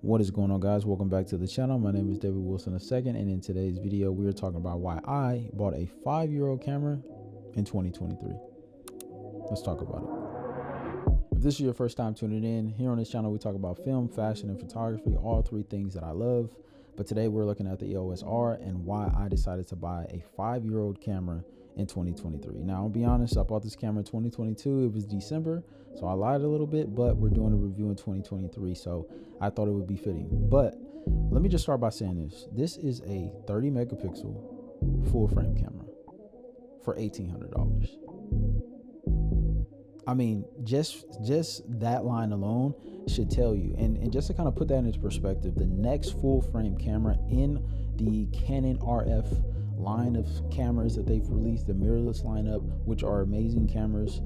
What is going on, guys? Welcome back to the channel. My name is David Wilson II, and in today's video we are talking about why I bought a 5-year-old camera in 2023. Let's talk about it. If this is your first time tuning in, here on this channel we talk about film, fashion, and photography, all three things that I love. But today we're looking at the EOS R and why I decided to buy a 5-year-old camera in 2023. Now, I'll be honest, I bought this camera in 2022. It was December, so I lied a little bit, but we're doing a review in 2023, so I thought it would be fitting. But let me just start by saying this. This is a 30 megapixel full frame camera for $1,800. I mean, just that line alone should tell you. And just to kind of put that into perspective, the next full frame camera in the Canon RF line of cameras that they've released, the mirrorless lineup, which are amazing cameras,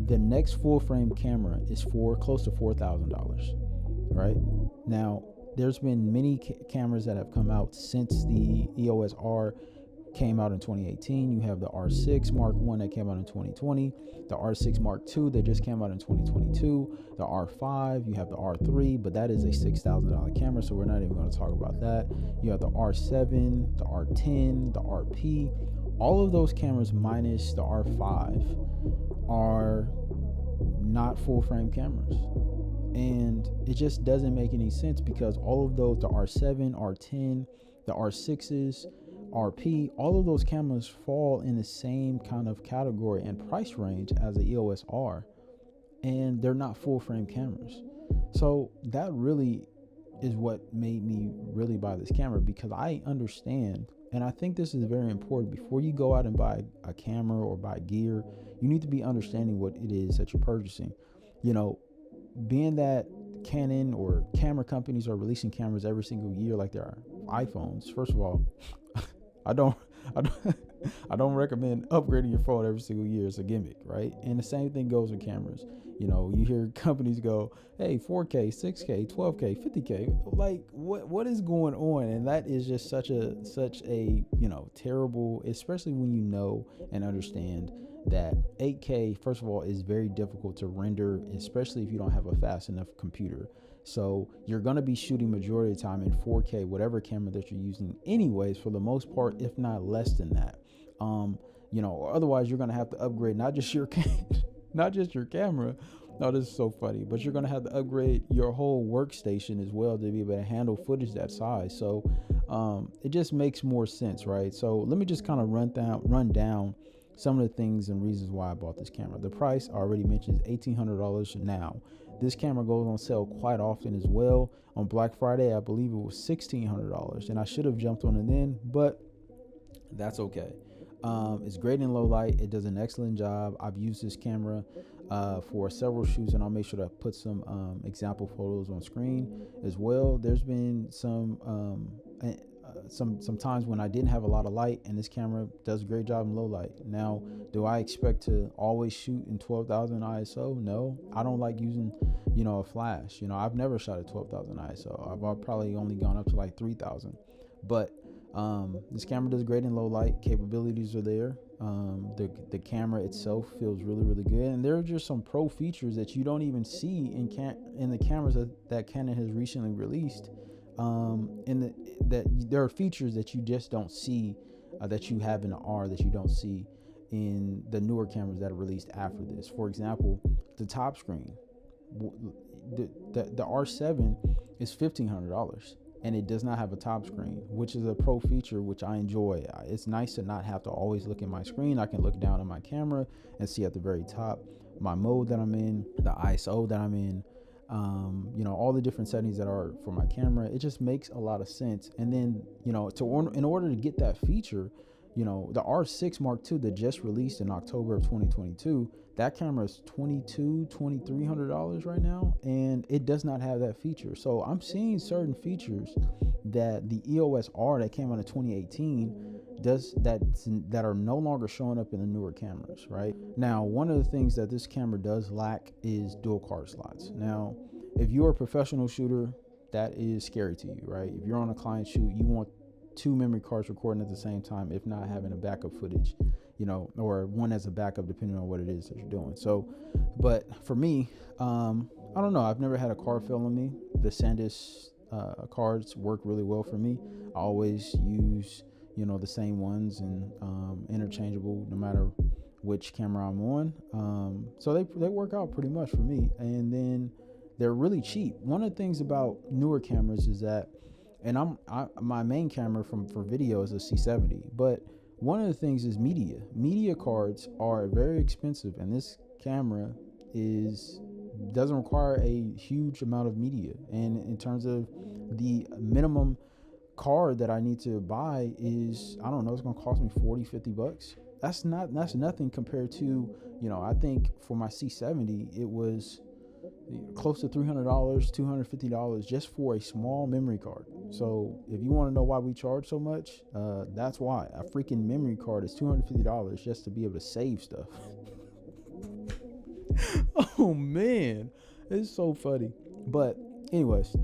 the next full frame camera is for close to $4,000, right? Now, there's been many cameras that have come out since the EOS R came out in 2018. You have the R6 Mark I that came out in 2020, the R6 Mark II that just came out in 2022, the R5, you have the R3, but that is a $6,000 camera, so we're not even going to talk about that. You have the R7, the R10, the RP. All of those cameras minus the R5 are not full frame cameras, and it just doesn't make any sense because all of those, the R7, R10, the R6s, RP, all of those cameras fall in the same kind of category and price range as the EOS R, and they're not full frame cameras. So that really is what made me really buy this camera, because I understand, and I think this is very important, before you go out and buy a camera or buy gear, you need to be understanding what it is that you're purchasing. You know, being that Canon or camera companies are releasing cameras every single year like there are iPhones, first of all, I don't recommend upgrading your phone every single year. It's a gimmick, right? And the same thing goes with cameras. You know, you hear companies go, hey, 4K, 6K, 12K, 50K. Like, what is going on? And that is just such a you know, terrible, especially when you know and understand that 8K, first of all, is very difficult to render, especially if you don't have a fast enough computer. So you're going to be shooting majority of the time in 4K, whatever camera that you're using anyways, for the most part, if not less than that. You know, or otherwise you're going to have to upgrade not just your camera. No, this is so funny, but you're going to have to upgrade your whole workstation as well to be able to handle footage that size. So it just makes more sense, right? So let me just kind of run down some of the things and reasons why I bought this camera. The price I already mentioned is $1,800 now. This camera goes on sale quite often as well. On Black Friday, I believe it was $1,600, and I should have jumped on it then, but that's okay. It's great in low light. It does an excellent job. I've used this camera for several shoots, and I'll make sure to put some example photos on screen as well. There's been some times when I didn't have a lot of light, and this camera does a great job in low light. Now, do I expect to always shoot in 12,000 ISO? No, I don't like using, you know, a flash. You know, I've never shot at 12,000 ISO. I've probably only gone up to like 3,000, but this camera does great in low light. Capabilities are there. The camera itself feels really, really good, and there are just some pro features that you don't even see in the cameras that Canon has recently released. There are features that you just don't see that you have in the R that you don't see in the newer cameras that are released after this. For example, the top screen. The R7 is $1,500, and it does not have a top screen, which is a pro feature, which I enjoy. It's nice to not have to always look at my screen. I can look down at my camera and see at the very top my mode that I'm in, the ISO that I'm in, you know, all the different settings that are for my camera. It just makes a lot of sense. And then, you know, in order to get that feature, you know, the R6 Mark II that just released in October of 2022, that camera is $2,300 right now, and it does not have that feature. So I'm seeing certain features that the EOS R that came out in 2018 does that are no longer showing up in the newer cameras. Right now, one of the things that this camera does lack is dual card slots. Now, if you're a professional shooter, that is scary to you, right? If you're on a client shoot, you want 2 memory cards recording at the same time, if not having a backup footage, you know, or one as a backup depending on what it is that you're doing. So, but for me, I don't know, I've never had a card fail on me. The SanDisk cards work really well for me. I always use, the same ones and interchangeable no matter which camera I'm on. So they work out pretty much for me. And then they're really cheap. One of the things about newer cameras is that, and my main camera for video is a C70, but one of the things is media cards are very expensive, and this camera doesn't require a huge amount of media. And in terms of the minimum card that I need to buy is, I don't know, it's gonna cost me $40-50. That's nothing compared to, I think for my C70 it was close to $300, $250 just for a small memory card. So if you want to know why we charge so much, that's why. A freaking memory card is $250 just to be able to save stuff. Oh man, it's so funny. But anyways,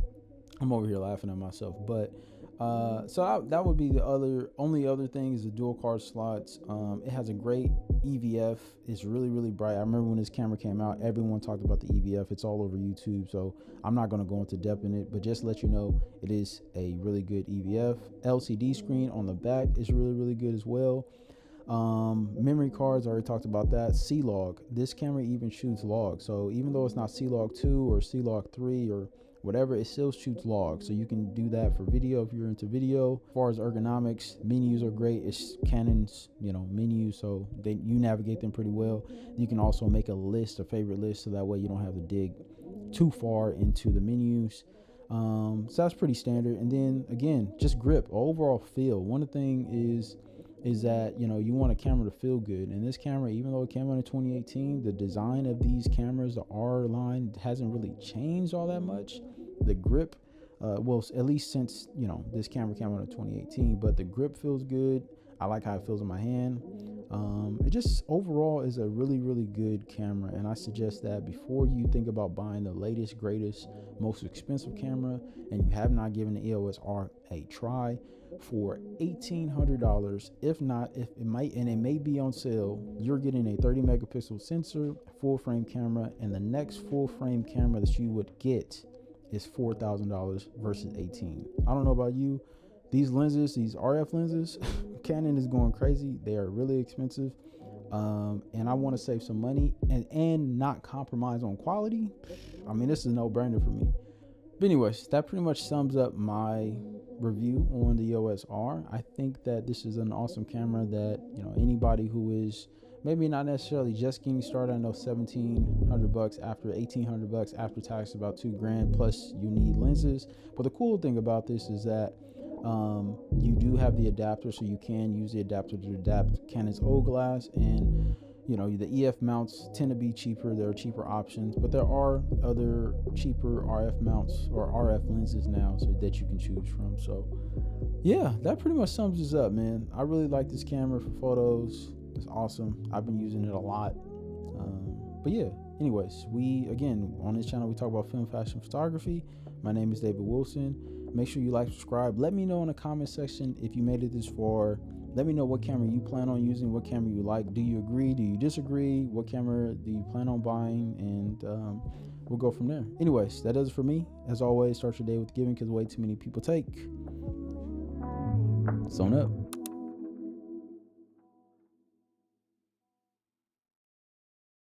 I'm over here laughing at myself. But that would be the only other thing is the dual card slots. It has a great EVF. It's really, really bright. I remember when this camera came out, everyone talked about the EVF. It's all over YouTube, so I'm not going to go into depth in it, but just to let you know, it is a really good EVF. LCD screen on the back is really, really good as well. Memory cards, I already talked about that. C-Log, this camera even shoots log, so even though it's not C-Log 2 or C-Log 3 or whatever, it still shoots logs, so you can do that for video if you're into video. As far as ergonomics, menus are great. It's Canon's menus, so you navigate them pretty well. You can also make a favorite list, so that way you don't have to dig too far into the menus. So that's pretty standard. And then again, just grip, overall feel. One thing is that you want a camera to feel good, and this camera, even though it came out in 2018, the design of these cameras, the R line, hasn't really changed all that much. The grip, well, at least since this camera came out in 2018, but the grip feels good. I like how it feels in my hand. It just overall is a really, really good camera, and I suggest that before you think about buying the latest, greatest, most expensive camera, and you have not given the EOS R a try, for $1,800, if not, it may be on sale, you're getting a 30 megapixel sensor, full frame camera, and the next full frame camera that you would get is $4,000 versus $18,000. I don't know about you, these lenses, these RF lenses, Canon is going crazy. They are really expensive, and I want to save some money and not compromise on quality. I mean, this is a no-brainer for me. But anyways, that pretty much sums up my review on the EOS R. I think that this is an awesome camera that anybody who is maybe not necessarily just getting started. I know $1,700 after $1,800 after tax, about $2,000, plus you need lenses. But the cool thing about this is that you do have the adapter, so you can use the adapter to adapt Canon's old glass, and the EF mounts tend to be cheaper. There are cheaper options, but there are other cheaper RF mounts or RF lenses now that you can choose from. So yeah, that pretty much sums this up, man. I really like this camera for photos. It's awesome. I've been using it a lot. But yeah, anyways, on this channel, we talk about film, fashion, photography. My name is David Wilson. Make sure you like, subscribe. Let me know in the comment section if you made it this far. Let me know what camera you plan on using, what camera you like. Do you agree? Do you disagree? What camera do you plan on buying? And we'll go from there. Anyways, that does it for me. As always, start your day with giving, because way too many people take. SWNUP.